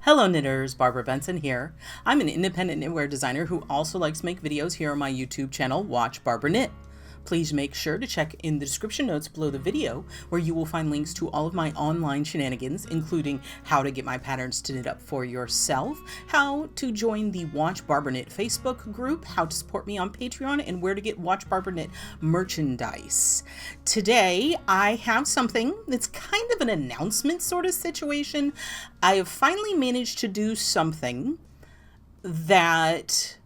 Hello knitters, Barbara Benson here. I'm an independent knitwear designer who also likes to make videos here on my YouTube channel, Watch Barbara Knit. Please make sure to check in the description notes below the video where you will find links to all of my online shenanigans, including how to get my patterns to knit up for yourself, how to join the Watch Barbara Knit Facebook group, how to support me on Patreon, and where to get Watch Barbara Knit merchandise. Today, I have something that's kind of an announcement sort of situation. I have finally managed to do something that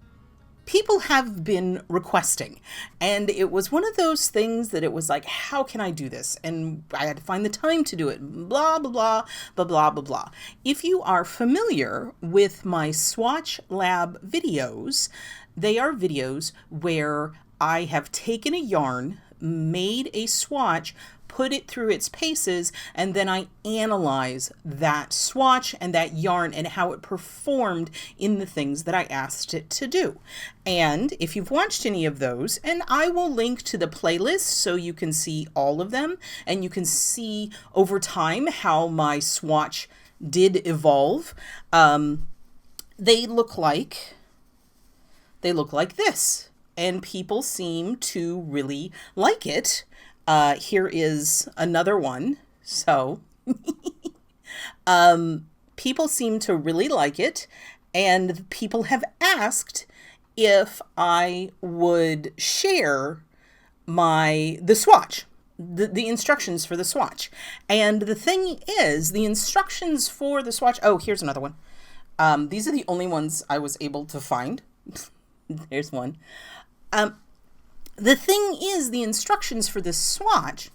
people have been requesting, and it was one of those things that it was like, how can I do this? And I had to find the time to do it, blah blah blah blah blah blah blah. If you are familiar with my Swatch Lab videos, they are videos where I have taken a yarn, made a swatch, put it through its paces, and then I analyze that swatch and that yarn and how it performed in the things that I asked it to do. And if you've watched any of those, and I will link to the playlist so you can see all of them, and you can see over time how my swatch did evolve. They look like this, and people seem to really like it. Here is another one. So people seem to really like it, and people have asked if I would share the swatch, the instructions for the swatch. And the thing is, the instructions for the swatch, oh, here's another one. These are the only ones I was able to find. There's one. The thing is, the instructions for this swatch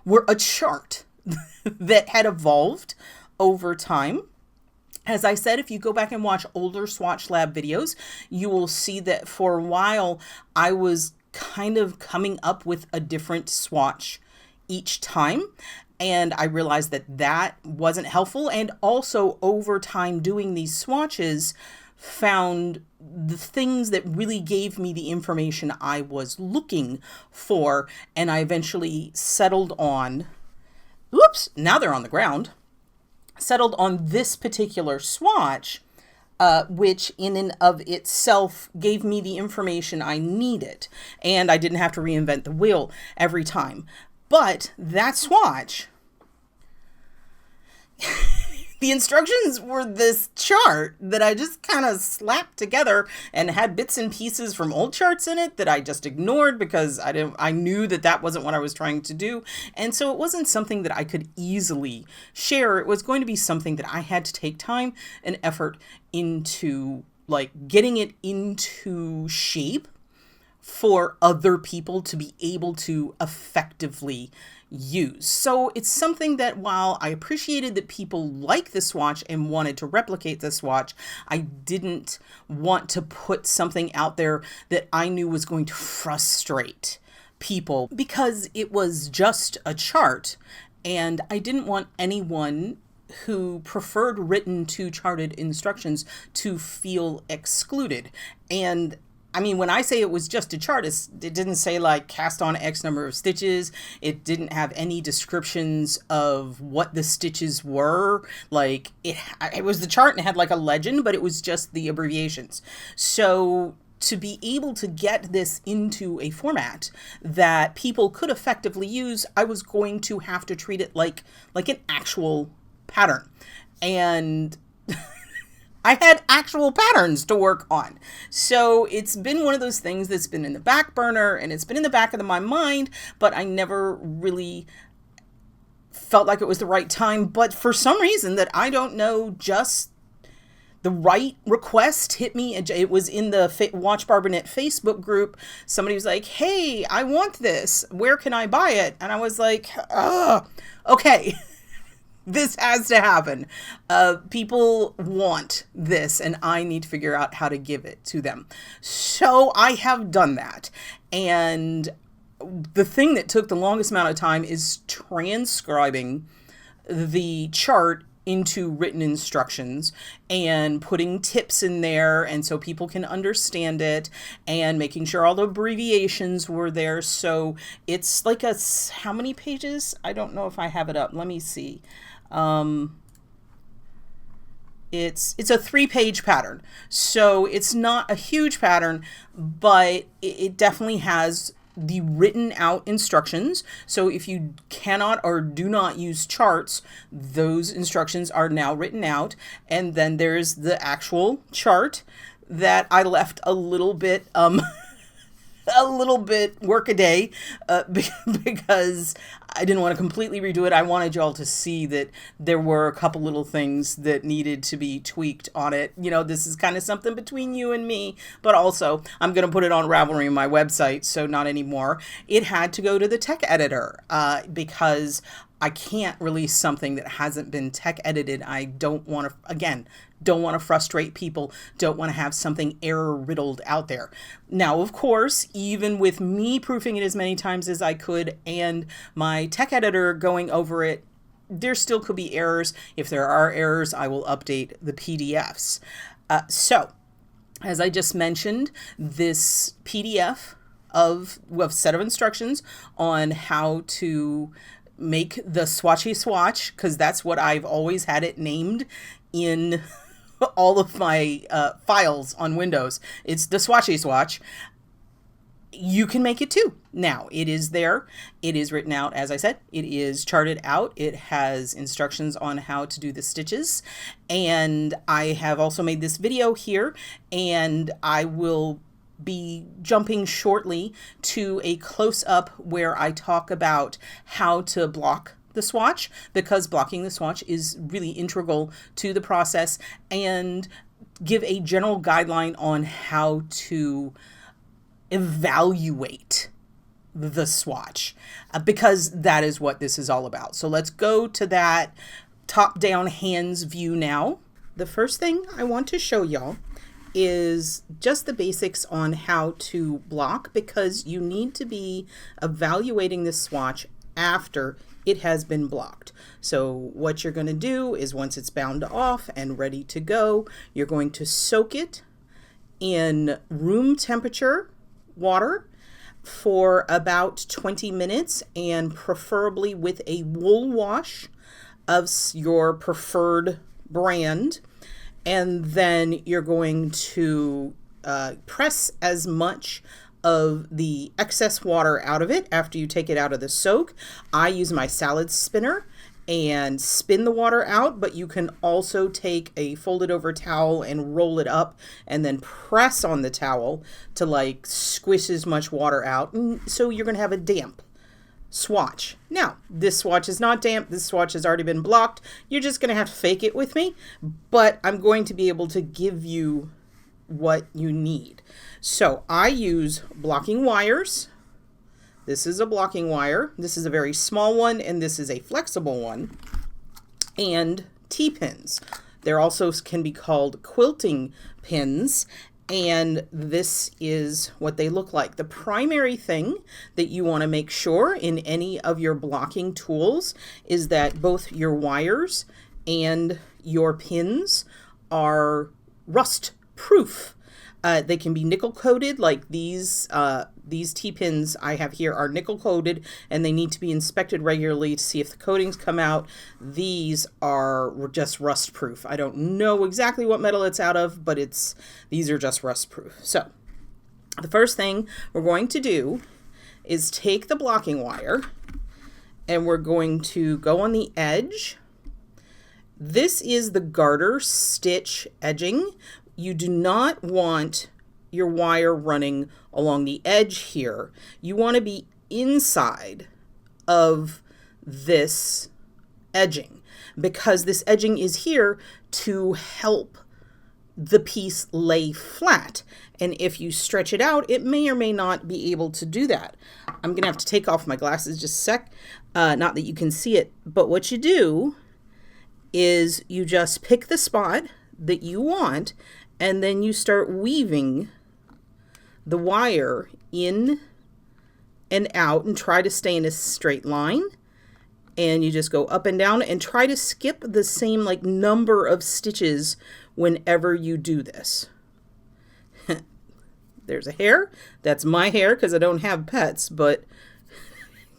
were a chart that had evolved over time. As I said, if you go back and watch older Swatch Lab videos, you will see that for a while I was kind of coming up with a different swatch each time. And I realized that that wasn't helpful. And also over time doing these swatches, found the things that really gave me the information I was looking for, and I eventually settled on, now they're on the ground, settled on this particular swatch, which in and of itself gave me the information I needed, and I didn't have to reinvent the wheel every time. But that swatch, the instructions were this chart that I just kind of slapped together and had bits and pieces from old charts in it that I just ignored because I knew that that wasn't what I was trying to do. And so it wasn't something that I could easily share. It was going to be something that I had to take time and effort into, like, getting it into shape for other people to be able to effectively use. So it's something that, while I appreciated that people like the swatch and wanted to replicate the swatch, I didn't want to put something out there that I knew was going to frustrate people because it was just a chart, and I didn't want anyone who preferred written to charted instructions to feel excluded. And I mean, when I say it was just a chart, it didn't say like cast on X number of stitches. It didn't have any descriptions of what the stitches were. Like it was the chart and it had like a legend, but it was just the abbreviations. So to be able to get this into a format that people could effectively use, I was going to have to treat it like an actual pattern. And I had actual patterns to work on. So it's been one of those things that's been in the back burner, and it's been in the back of my mind, but I never really felt like it was the right time. But for some reason that I don't know, just the right request hit me. It was in the Watch Barbara Knit Facebook group. Somebody was like, hey, I want this. Where can I buy it? And I was like, okay. This has to happen. People want this, and I need to figure out how to give it to them. So I have done that. And the thing that took the longest amount of time is transcribing the chart into written instructions and putting tips in there, and so people can understand it, and making sure all the abbreviations were there. So it's like how many pages? I don't know if I have it up. Let me see. It's a 3-page pattern. So it's not a huge pattern, but it definitely has the written out instructions. So if you cannot or do not use charts, those instructions are now written out. And then there's the actual chart that I left a little bit a little bit workaday because I didn't want to completely redo it. I wanted y'all to see that there were a couple little things that needed to be tweaked on it. You know, this is kind of something between you and me, but also I'm going to put it on Ravelry, my website, so not anymore. It had to go to the tech editor because I can't release something that hasn't been tech edited. I don't want to, again, don't want to frustrate people, don't want to have something error riddled out there. Now, of course, even with me proofing it as many times as I could and my tech editor going over it, there still could be errors. If there are errors, I will update the PDFs. So, as I just mentioned, this PDF of a set of instructions on how to make the swatchy swatch, because that's what I've always had it named in all of my files on Windows. It's the swatchy swatch. You can make it too. Now, it is there. It is written out, as I said. It is charted out. It has instructions on how to do the stitches. And I have also made this video here, and I will be jumping shortly to a close-up where I talk about how to block the swatch, because blocking the swatch is really integral to the process, and give a general guideline on how to evaluate the swatch, because that is what this is all about. So let's go to that top-down hands view now. The first thing I want to show y'all is just the basics on how to block, because you need to be evaluating this swatch after it has been blocked. So what you're going to do is, once it's bound off and ready to go, you're going to soak it in room temperature water for about 20 minutes, and preferably with a wool wash of your preferred brand. And then you're going to press as much of the excess water out of it after you take it out of the soak. I use my salad spinner and spin the water out, but you can also take a folded over towel and roll it up and then press on the towel to like squish as much water out. And so you're going to have a damp swatch. Now, this swatch is not damp. This swatch has already been blocked. You're just going to have to fake it with me, but I'm going to be able to give you what you need. So I use blocking wires. This is a blocking wire. This is a very small one, and this is a flexible one. And T-pins. They're also can be called quilting pins. And this is what they look like. The primary thing that you want to make sure in any of your blocking tools is that both your wires and your pins are rust proof. They can be nickel coated, like these T-pins I have here are nickel coated, and they need to be inspected regularly to see if the coatings come out. These are just rust proof. I don't know exactly what metal it's out of, but these are just rust proof. So the first thing we're going to do is take the blocking wire, and we're going to go on the edge. This is the garter stitch edging. You do not want your wire running along the edge here. You want to be inside of this edging, because this edging is here to help the piece lay flat. And if you stretch it out, it may or may not be able to do that. I'm going to have to take off my glasses just a sec. Not that you can see it, but what you do is you just pick the spot that you want, and then you start weaving the wire in and out, and try to stay in a straight line. And you just go up and down and try to skip the same like number of stitches whenever you do this. There's a hair. That's my hair because I don't have pets, but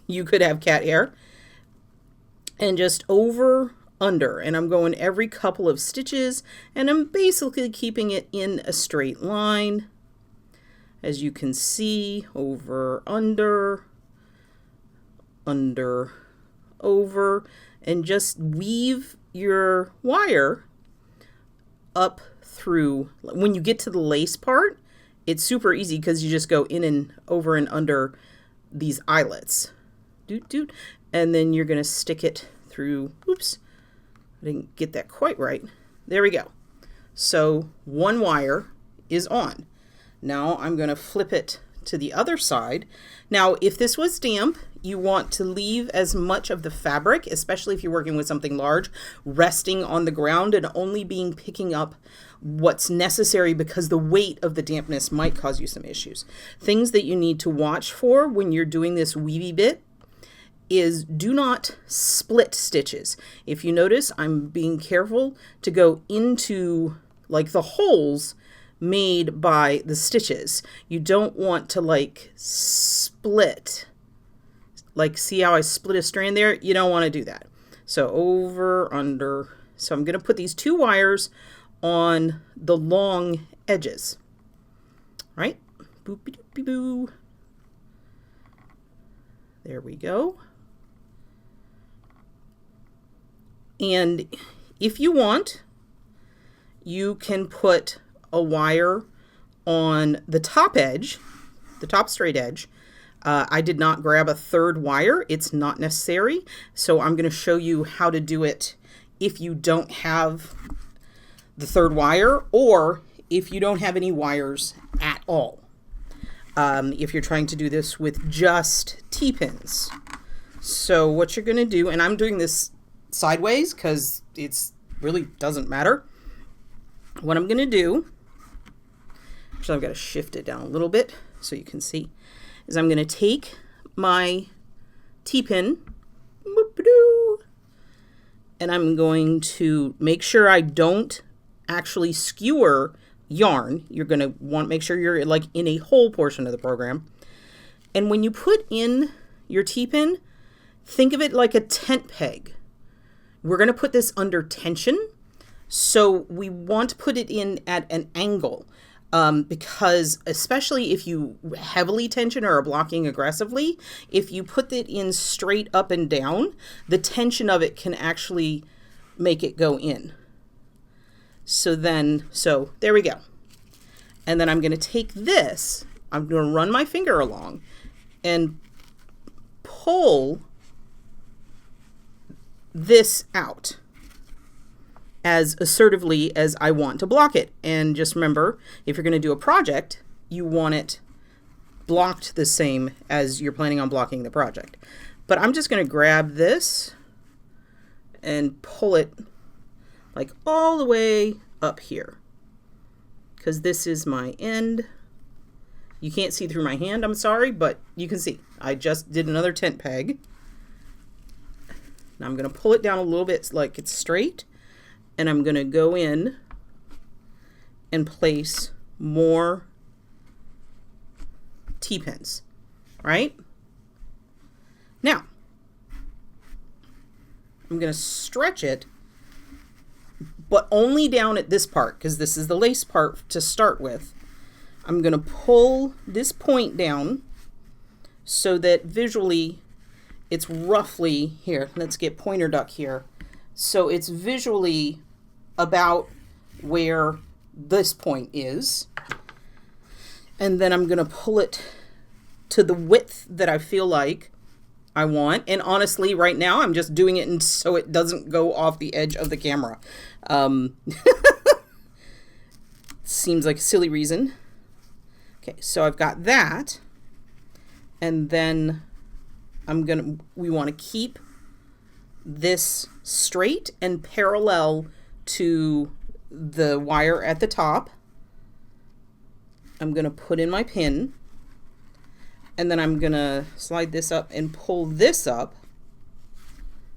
you could have cat hair. And just over under, and I'm going every couple of stitches, and I'm basically keeping it in a straight line. As you can see, over, under, over, and just weave your wire up through. When you get to the lace part, it's super easy because you just go in and over and under these eyelets. Doot, doot. And then you're going to stick it through. Oops, I didn't get that quite right. There we go. So one wire is on. Now I'm going to flip it to the other side. Now, if this was damp, you want to leave as much of the fabric, especially if you're working with something large, resting on the ground and only picking up what's necessary, because the weight of the dampness might cause you some issues. Things that you need to watch for when you're doing this weavy bit is do not split stitches. If you notice, I'm being careful to go into like the holes made by the stitches. You don't want to like split, like see how I split a strand there? You don't want to do that. So over, under. So I'm going to put these two wires on the long edges, right? Boopy doopy boo. There we go. And if you want, you can put a wire on the top edge, the top straight edge. I did not grab a third wire. It's not necessary. So I'm going to show you how to do it if you don't have the third wire, or if you don't have any wires at all. If you're trying to do this with just T-pins. So what you're going to do, and I'm doing this sideways because it's really doesn't matter. What I'm going to do, actually I've got to shift it down a little bit so you can see, is I'm going to take my T-pin and I'm going to make sure I don't actually skewer yarn. You're going to want to make sure you're like in a whole portion of the program. And when you put in your T-pin, think of it like a tent peg. We're going to put this under tension, so we want to put it in at an angle, because especially if you heavily tension or are blocking aggressively, if you put it in straight up and down, the tension of it can actually make it go in. So there we go. And then I'm going to take this, I'm going to run my finger along and pull this out as assertively as I want to block it. And just remember, if you're going to do a project, you want it blocked the same as you're planning on blocking the project. But I'm just going to grab this and pull it like all the way up here, because this is my end. You can't see through my hand, I'm sorry, but you can see. I just did another tent peg. Now I'm going to pull it down a little bit like it's straight, and I'm going to go in and place more T-pins, right? Now, I'm going to stretch it, but only down at this part, because this is the lace part to start with. I'm going to pull this point down so that visually it's roughly here. Let's get pointer duck here. So it's visually about where this point is. And then I'm going to pull it to the width that I feel like I want. And honestly, right now, I'm just doing it so it doesn't go off the edge of the camera. Seems like a silly reason. Okay, so I've got that. And then we want to keep this straight and parallel to the wire at the top. I'm going to put in my pin, and then I'm going to slide this up and pull this up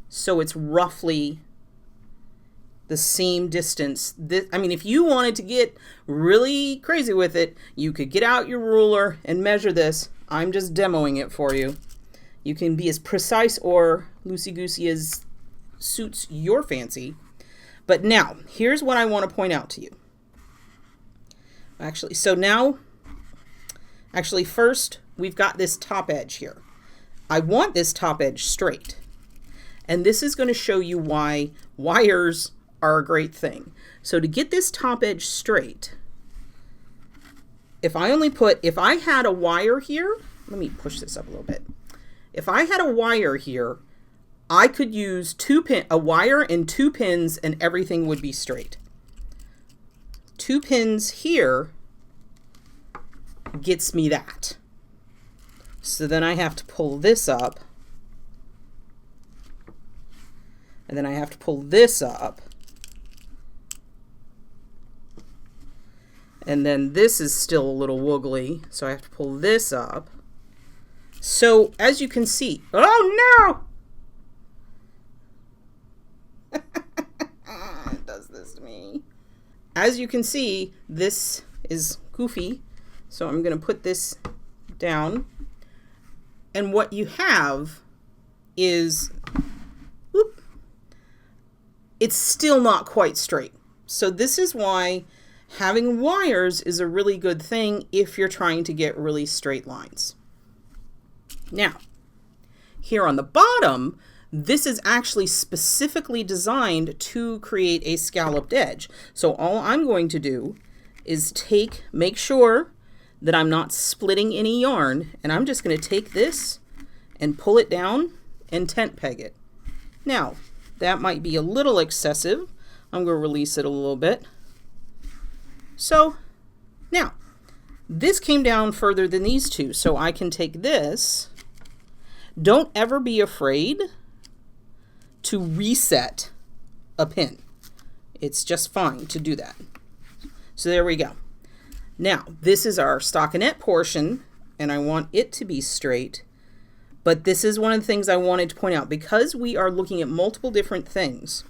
so it's roughly the same distance. I mean, if you wanted to get really crazy with it, you could get out your ruler and measure this. I'm just demoing it for you. You can be as precise or loosey-goosey as suits your fancy. But now, here's what I want to point out to you. Actually, first, we've got this top edge here. I want this top edge straight. And this is going to show you why wires are a great thing. So to get this top edge straight, if I had a wire here, let me push this up a little bit. If I had a wire here, I could use a wire and 2 pins and everything would be straight. 2 pins here gets me that. So then I have to pull this up. And then I have to pull this up. And then this is still a little wobbly, so I have to pull this up. So as you can see, oh no! It does this to me. As you can see, this is goofy. So I'm going to put this down. And what you have is, whoop, it's still not quite straight. So this is why having wires is a really good thing if you're trying to get really straight lines. Now, here on the bottom, this is actually specifically designed to create a scalloped edge. So all I'm going to do is make sure that I'm not splitting any yarn, and I'm just going to take this and pull it down and tent peg it. Now, that might be a little excessive. I'm going to release it a little bit. So now, this came down further than these two, so I can take this. Don't ever be afraid to reset a pin. It's just fine to do that. So there we go. Now, this is our stockinette portion, and I want it to be straight. But this is one of the things I wanted to point out. Because we are looking at multiple different things,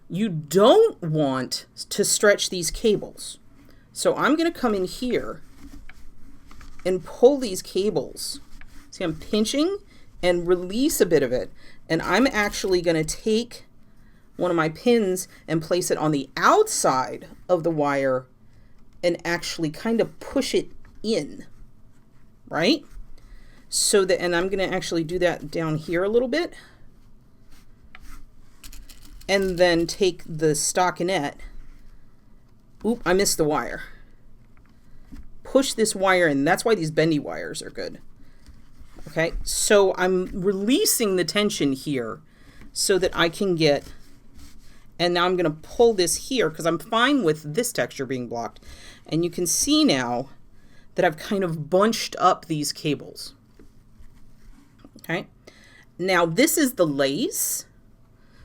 you don't want to stretch these cables. So I'm going to come in here and pull these cables. See, I'm pinching and release a bit of it. And I'm actually going to take one of my pins and place it on the outside of the wire and actually kind of push it in, right? So that, and I'm going to actually do that down here a little bit. And then take the stockinette. Oop, I missed the wire. Push this wire in. That's why these bendy wires are good. Okay, so I'm releasing the tension here so that I can get, and now I'm going to pull this here because I'm fine with this texture being blocked. And you can see now that I've kind of bunched up these cables. Okay, now this is the lace.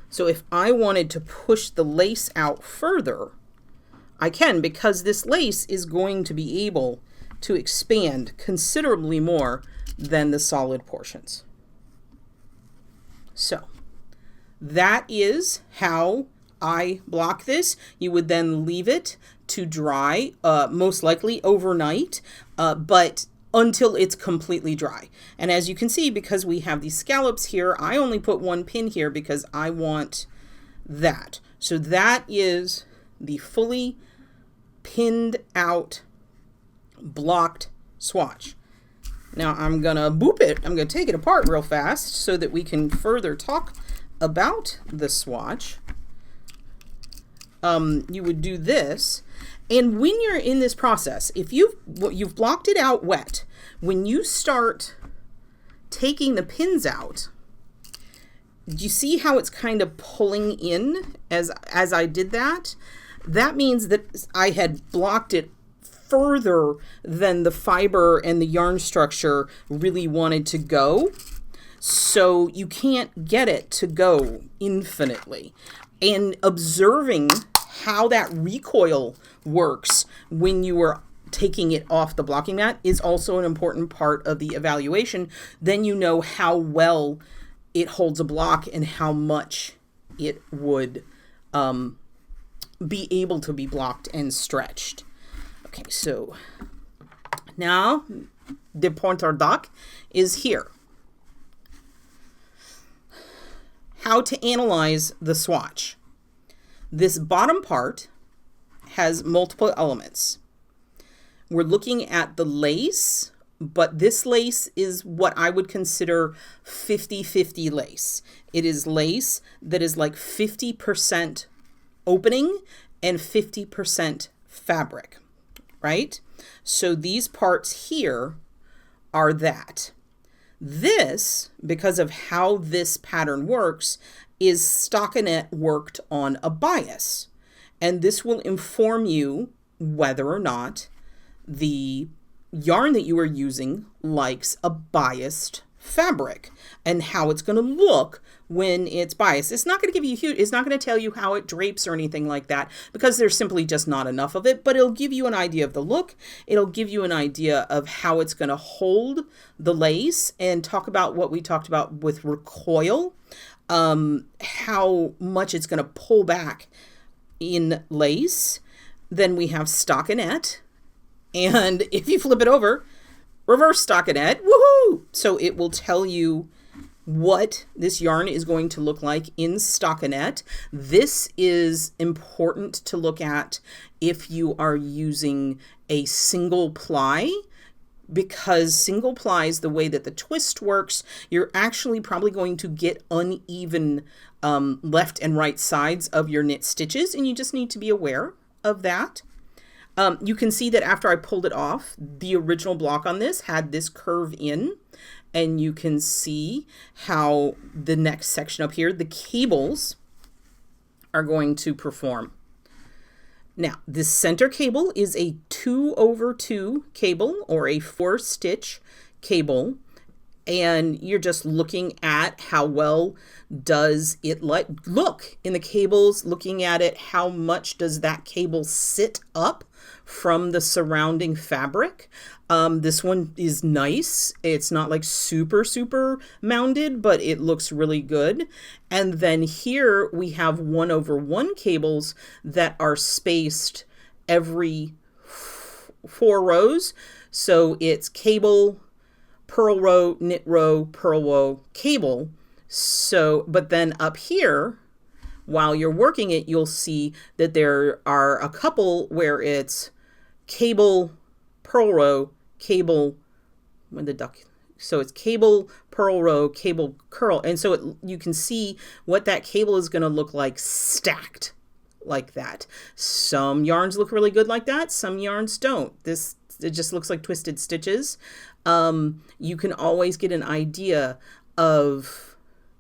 So if I wanted to push the lace out further, I can, because this lace is going to be able to expand considerably more than the solid portions. So that is how I block this. You would then leave it to dry, most likely overnight, but until it's completely dry. And as you can see, because we have these scallops here, I only put one pin here because I want that. So that is the fully pinned out blocked swatch. Now I'm gonna boop it. I'm gonna take it apart real fast so that we can further talk about the swatch. You would do this, and when you're in this process, if you've blocked it out wet, when you start taking the pins out, do you see how it's kind of pulling in as I did that? That means that I had blocked it further than the fiber and the yarn structure really wanted to go. So you can't get it to go infinitely. And observing how that recoil works when you are taking it off the blocking mat is also an important part of the evaluation. Then you know how well it holds a block and how much it would be able to be blocked and stretched. Okay, so now the pointer dock is here. how to analyze the swatch. This bottom part has multiple elements. We're looking at the lace, but this lace is what I would consider 50-50 lace. It is lace that is like 50% opening and 50% fabric, right? So these parts here are that. This, because of how this pattern works, is stockinette worked on a bias. And this will inform you whether or not the yarn that you are using likes a biased fabric and how it's going to look when it's biased. It's not going to give you it's not going to tell you how it drapes or anything like that, because there's simply just not enough of it, but it'll give you an idea of the look. It'll give you an idea of how it's going to hold the lace, and talk about what we talked about with recoil, how much it's going to pull back in lace. Then we have stockinette, and if you flip it over, reverse stockinette, woohoo! So it will tell you what this yarn is going to look like in stockinette. This is important to look at if you are using a single ply, because single plies, the way that the twist works, you're actually probably going to get uneven left and right sides of your knit stitches, and you just need to be aware of that. You can see that after I pulled it off, the original block on this had this curve in, and you can see how the next section up here, the cables are going to perform. Now, this center cable is a 2/2 cable, or a 4-stitch cable, and you're just looking at how well does it look in the cables, looking at it, how much does that cable sit up from the surrounding fabric. This one is nice. It's not like super mounded, but it looks really good. And then here we have 1/1 cables that are spaced every 4 rows. So it's cable, purl row, knit row, purl row, cable. So, but then up here, while you're working it, you'll see that there are a couple where it's cable, purl row, cable, so it's cable, purl row, cable, curl. And so you can see what that cable is going to look like stacked like that. Some yarns look really good like that. Some yarns don't. It just looks like twisted stitches. You can always get an idea of,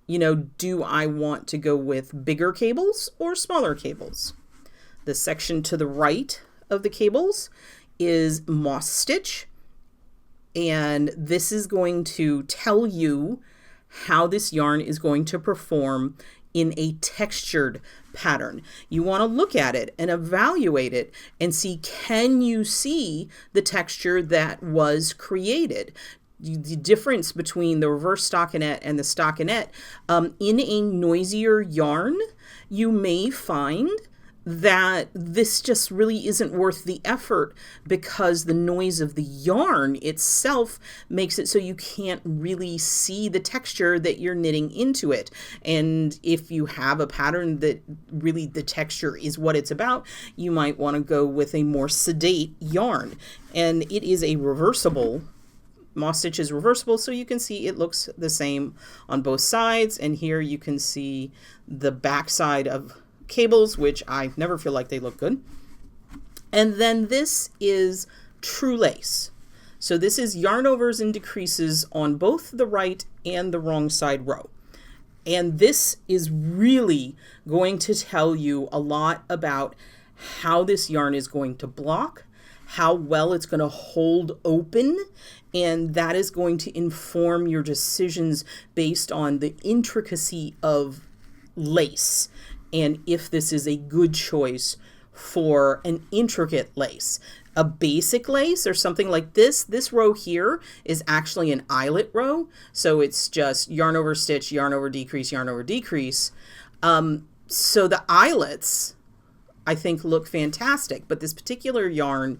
do I want to go with bigger cables or smaller cables? The section to the right of the cables is moss stitch, and this is going to tell you how this yarn is going to perform in a textured pattern. You want to look at it and evaluate it and see, can you see the texture that was created? The difference between the reverse stockinette and the stockinette, in a noisier yarn, you may find that this just really isn't worth the effort, because the noise of the yarn itself makes it so you can't really see the texture that you're knitting into it. And if you have a pattern that really the texture is what it's about, you might want to go with a more sedate yarn. And it is a reversible, moss stitch is reversible, so you can see it looks the same on both sides. And here you can see the back side of cables, which I never feel like they look good. And then this is true lace. So this is yarn overs and decreases on both the right and the wrong side row. And this is really going to tell you a lot about how this yarn is going to block, how well it's going to hold open, and that is going to inform your decisions based on the intricacy of lace, and if this is a good choice for an intricate lace. A basic lace or something like this row here is actually an eyelet row. So it's just yarn over stitch, yarn over decrease, yarn over decrease. So the eyelets, I think, look fantastic. But this particular yarn,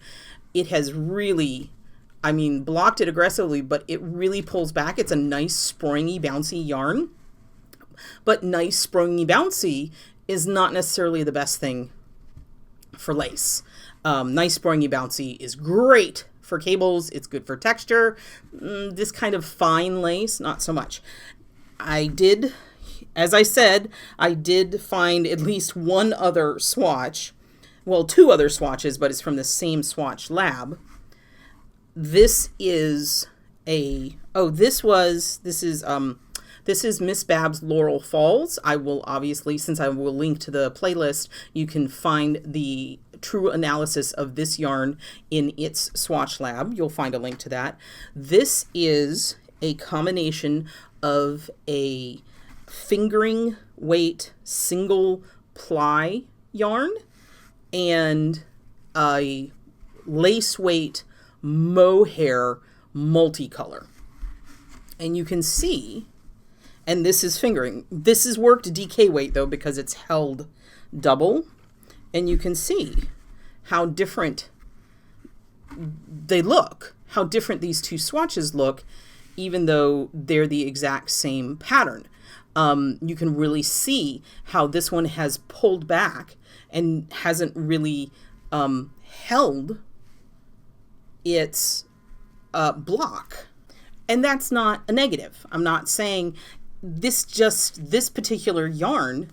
it has really, blocked it aggressively, but it really pulls back. It's a nice, springy, bouncy yarn. but nice, springy, bouncy is not necessarily the best thing for lace. Nice, springy, bouncy is great for cables. It's good for texture. This kind of fine lace, not so much. As I said, I did find at least one other swatch. Well, two other swatches, but it's from the same Swatch lab. This is this is Miss Bab's Laurel Falls. I will obviously, since I will link to the playlist, you can find the true analysis of this yarn in its Swatch lab. You'll find a link to that. This is a combination of a fingering weight single ply yarn and a lace weight mohair multicolor. And you can see, and this is fingering. This is worked DK weight though, because it's held double. And you can see how different they look, how different these two swatches look, even though they're the exact same pattern. You can really see how this one has pulled back and hasn't really held its block. And that's not a negative. I'm not saying this particular yarn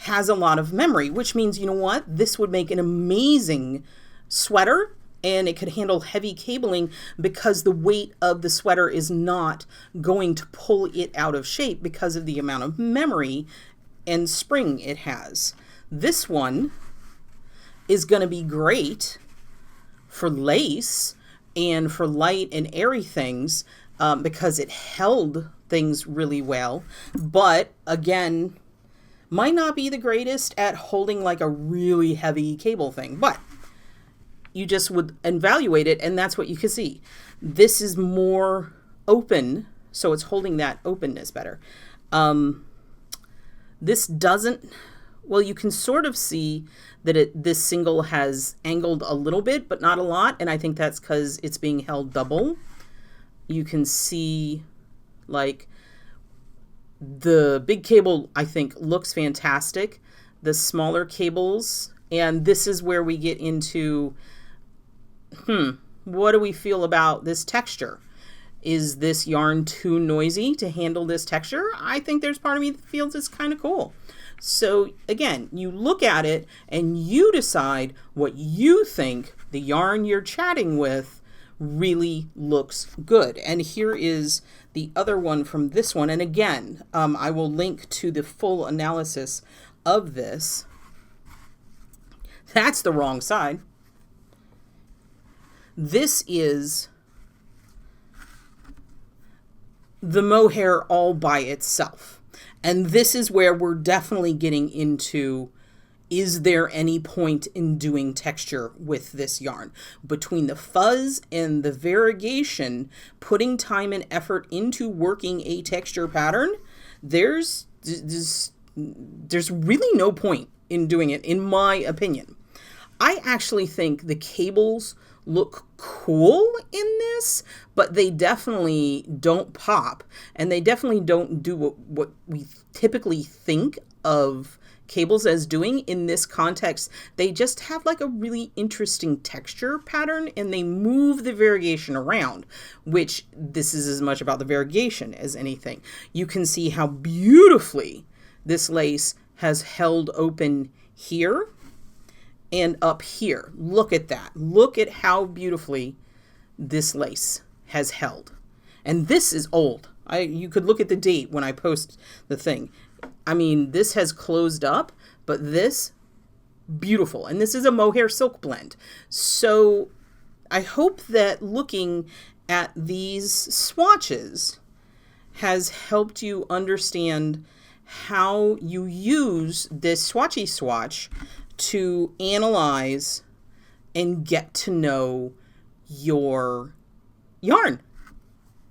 has a lot of memory, which means, you know what? This would make an amazing sweater, and it could handle heavy cabling because the weight of the sweater is not going to pull it out of shape because of the amount of memory and spring it has. This one is going to be great for lace and for light and airy things because it held things really well, but again, might not be the greatest at holding like a really heavy cable thing, but you just would evaluate it, and that's what you can see. This is more open, so it's holding that openness better. This doesn't, well, you can sort of see that this single has angled a little bit, but not a lot, and I think that's because it's being held double. You can see, like, the big cable, I think, looks fantastic. The smaller cables, and this is where we get into, what do we feel about this texture? Is this yarn too noisy to handle this texture? I think there's part of me that feels it's kind of cool. So again, you look at it and you decide what you think the yarn you're chatting with really looks good. And here is the other one from this one. And again, I will link to the full analysis of this. That's the wrong side. This is the mohair all by itself. And this is where we're definitely getting into, is there any point in doing texture with this yarn? Between the fuzz and the variegation, putting time and effort into working a texture pattern, there's really no point in doing it, in my opinion. I actually think the cables look cool in this, but they definitely don't pop, and they definitely don't do what we typically think of cables as doing in this context. They just have like a really interesting texture pattern, and they move the variegation around, which this is as much about the variegation as anything. You can see how beautifully this lace has held open here and up here. Look at that. Look at how beautifully this lace has held. And this is old. You could look at the date when I post the thing. I mean, this has closed up, but this, beautiful. And this is a mohair silk blend. So I hope that looking at these swatches has helped you understand how you use this swatchy swatch to analyze and get to know your yarn.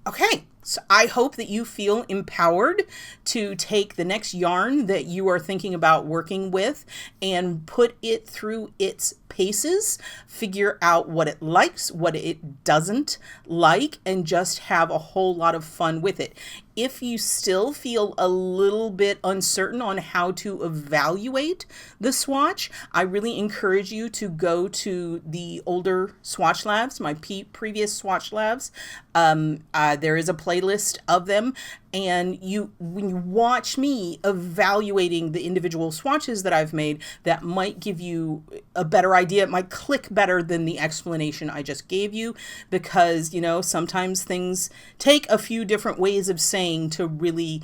Okay, So I hope that you feel empowered to take the next yarn that you are thinking about working with and put it through its paces, figure out what it likes, what it doesn't like, and just have a whole lot of fun with it. If you still feel a little bit uncertain on how to evaluate the swatch, I really encourage you to go to the older swatch labs, my previous swatch labs. There is a playlist of them, and when you watch me evaluating the individual swatches that I've made, that might give you a better idea. It might click better than the explanation I just gave you, because, you know, sometimes things take a few different ways of saying to really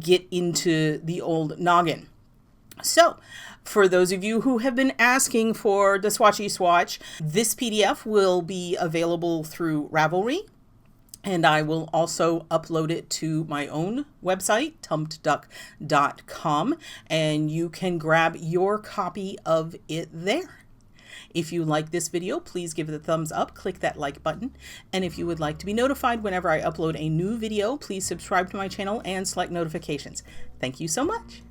get into the old noggin. So, for those of you who have been asking for the Swatchy Swatch, this PDF will be available through Ravelry. And I will also upload it to my own website, tumpedduck.com, and you can grab your copy of it there. If you like this video, please give it a thumbs up, click that like button. And if you would like to be notified whenever I upload a new video, please subscribe to my channel and select notifications. Thank you so much.